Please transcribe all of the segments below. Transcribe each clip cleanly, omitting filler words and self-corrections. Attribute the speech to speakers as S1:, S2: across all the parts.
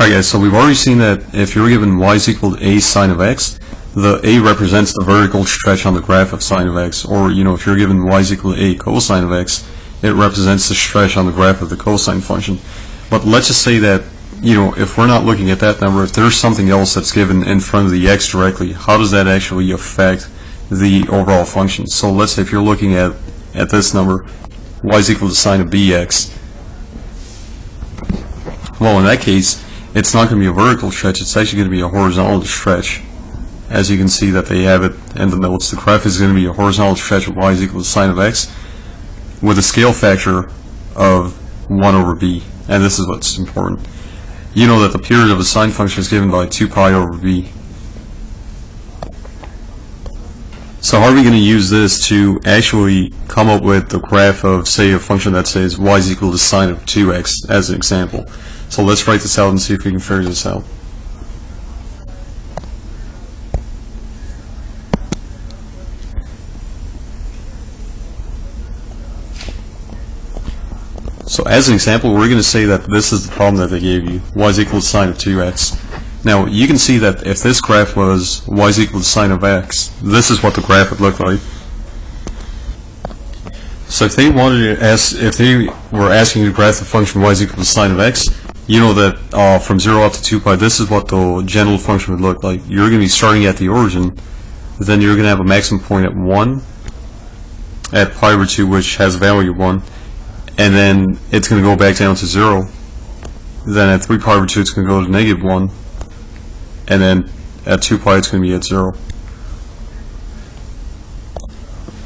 S1: Alright guys, so we've already seen that if you're given y is equal to a sine of x, the a represents the vertical stretch on the graph of sine of x, or if you're given y is equal to a cosine of x, it represents the stretch on the graph of the cosine function. But let's just say that, if we're not looking at that number, if there's something else that's given in front of the x directly, how does that actually affect the overall function? So let's say if you're looking at this number, y is equal to sine of bx, well, in that case, it's not going to be a vertical stretch, it's actually going to be a horizontal stretch. As you can see that they have it in the notes, the graph is going to be a horizontal stretch of y is equal to sine of x with a scale factor of 1 over b. And this is what's important. You know that the period of a sine function is given by 2 pi over b. So how are we going to use this to actually come up with the graph of, say, a function that says y is equal to sine of 2x as an example? So let's write this out and see if we can figure this out. So as an example, we're going to say that this is the problem that they gave you, y is equal to sine of 2x. Now you can see that if this graph was y is equal to sine of x, this is what the graph would look like. So if they wanted to ask, if they were asking you to graph the function y is equal to sine of x, you know that from 0 up to 2 pi, this is what the general function would look like. You're going to be starting at the origin, then you're going to have a maximum point at 1, at pi over 2, which has a value of 1, and then it's going to go back down to 0. Then at 3 pi over 2, it's going to go to negative 1, and then at 2 pi, it's going to be at 0.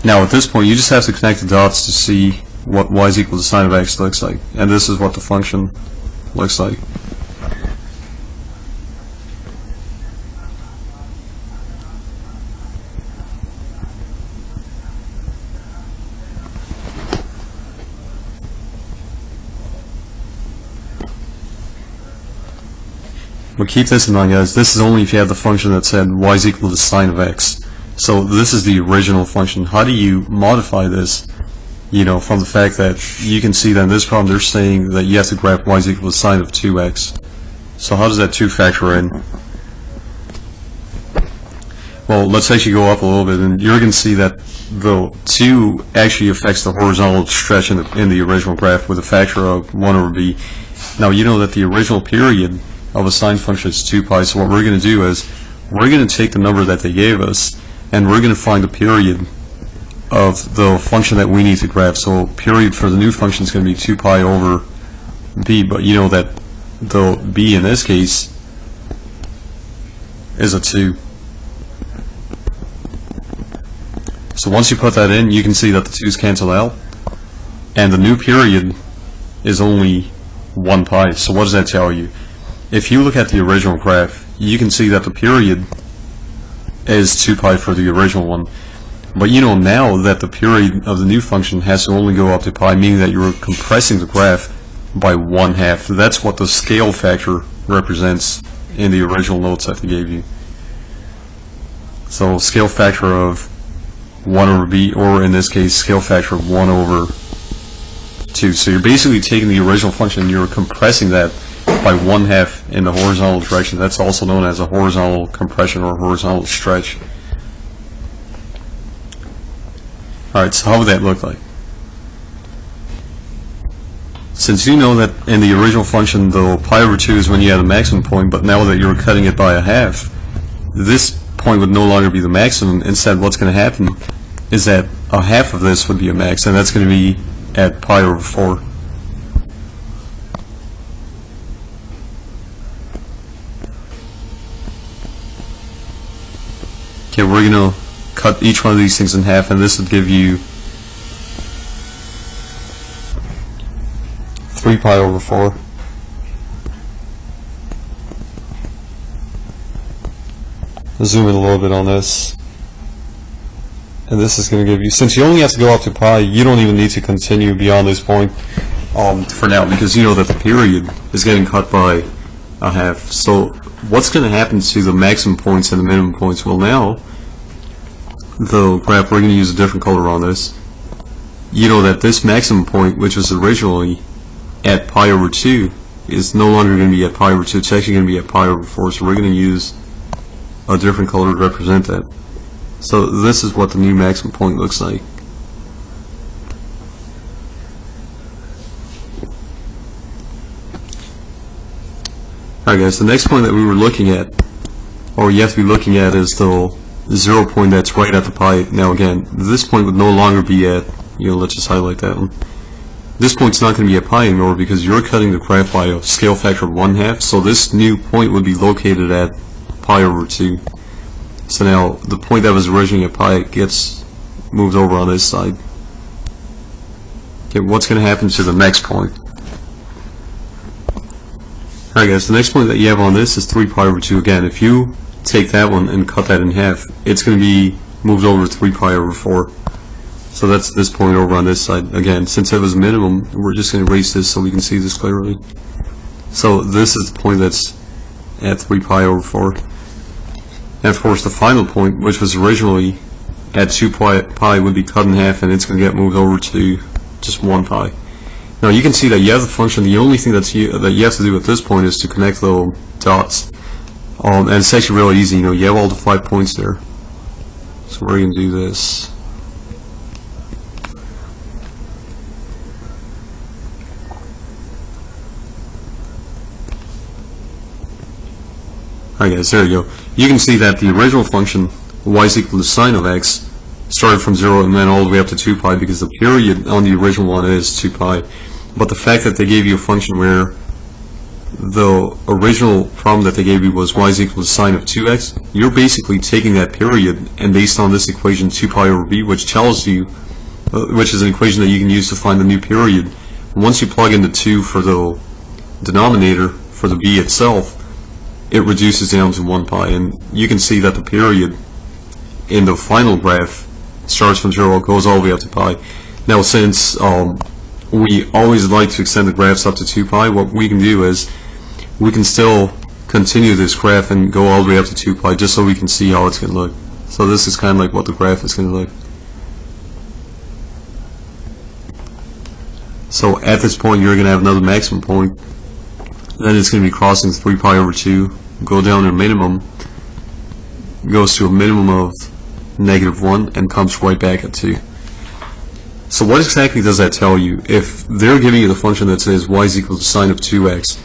S1: Now at this point, you just have to connect the dots to see what y is equal to sine of x looks like, and this is what the function looks like. But keep this in mind, guys, this is only if you have the function that said y is equal to sine of x. So this is the original function. How do you modify this? From the fact that you can see that in this problem they're saying that you have to graph y is equal to sine of 2x. So how does that 2 factor in? Well, let's actually go up a little bit, and you're going to see that the 2 actually affects the horizontal stretch in the original graph with a factor of 1 over b. Now you know that the original period of a sine function is 2 pi, so what we're going to do is we're going to take the number that they gave us and we're going to find the period of the function that we need to graph. So period for the new function is going to be 2 pi over b, but you know that the b in this case is a 2. So once you put that in, you can see that the 2's cancel out and the new period is only 1 pi. So what does that tell you? If you look at the original graph, you can see that the period is 2 pi for the original one. But you know now that the period of the new function has to only go up to pi, meaning that you're compressing the graph by 1/2. That's what the scale factor represents in the original notes that they gave you. So scale factor of 1 over b, or in this case scale factor of 1 over 2. So you're basically taking the original function and you're compressing that by 1/2 in the horizontal direction. That's also known as a horizontal compression or horizontal stretch. Alright, so how would that look like? Since you know that in the original function the pi over 2 is when you have the maximum point, but now that you're cutting it by 1/2, this point would no longer be the maximum. Instead, what's going to happen is that 1/2 of this would be a max, and that's going to be at pi over 4. Okay, we're going to cut each one of these things in half, and this would give you 3 pi over 4. Zoom in a little bit on this, and this is going to give you, since you only have to go up to pi, you don't even need to continue beyond this point for now, because you know that the period is getting cut by 1/2. So what's going to happen to the maximum points and the minimum points? Well, now the graph, we're going to use a different color on this. You know that this maximum point, which was originally at pi over 2, is no longer going to be at pi over 2, it's actually going to be at pi over 4, so we're going to use a different color to represent that. So this is what the new maximum point looks like. Alright guys, the next point that we were looking at, or you have to be looking at, is the 0 point that's right at the pi. Now again, this point would no longer be at, let's just highlight that one. This point's not going to be at pi anymore because you're cutting the graph by a scale factor of 1/2, so this new point would be located at pi over 2. So now, the point that was originally at pi gets moved over on this side. Okay, what's going to happen to the next point? Alright guys, the next point that you have on this is 3 pi over 2. Again, if you take that one and cut that in half, it's going to be moved over to 3 pi over 4. So that's this point over on this side. Again, since it was minimum, we're just going to erase this so we can see this clearly. So this is the point that's at 3 pi over 4. And of course the final point, which was originally at 2 pi, would be cut in half, and it's going to get moved over to just 1 pi. Now you can see that you have the function. The only thing that you have to do at this point is to connect the dots. And it's actually really easy. You have all the 5 points there. So we're going to do this. Alright guys, there you go. You can see that the original function, y is equal to sine of x, started from 0 and then all the way up to 2 pi because the period on the original one is 2 pi. But the fact that they gave you a function where the original problem that they gave you was y is equal to sine of 2x, you're basically taking that period and based on this equation 2 pi over b, which tells you, which is an equation that you can use to find the new period. Once you plug in the 2 for the denominator, for the b itself, it reduces down to 1 pi, and you can see that the period in the final graph starts from 0, goes all the way up to pi. Now since we always like to extend the graphs up to 2 pi, what we can do is we can still continue this graph and go all the way up to 2 pi just so we can see how it's going to look. So this is kind of like what the graph is going to look. So at this point you're going to have another maximum point, then it's going to be crossing 3 pi over 2, go down to a minimum, goes to a minimum of -1 and comes right back at 2. So what exactly does that tell you? If they're giving you the function that says y is equal to sine of 2x,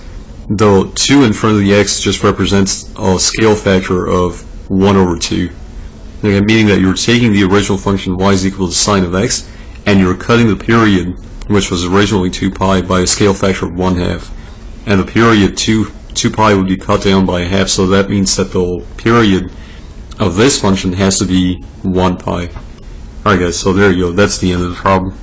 S1: the 2 in front of the x just represents a scale factor of 1 over 2. Again, meaning that you're taking the original function y is equal to sine of x and you're cutting the period, which was originally 2 pi, by a scale factor of 1/2. And the period 2 pi would be cut down by 1/2, so that means that the period of this function has to be 1 pi. Alright guys, so there you go, that's the end of the problem.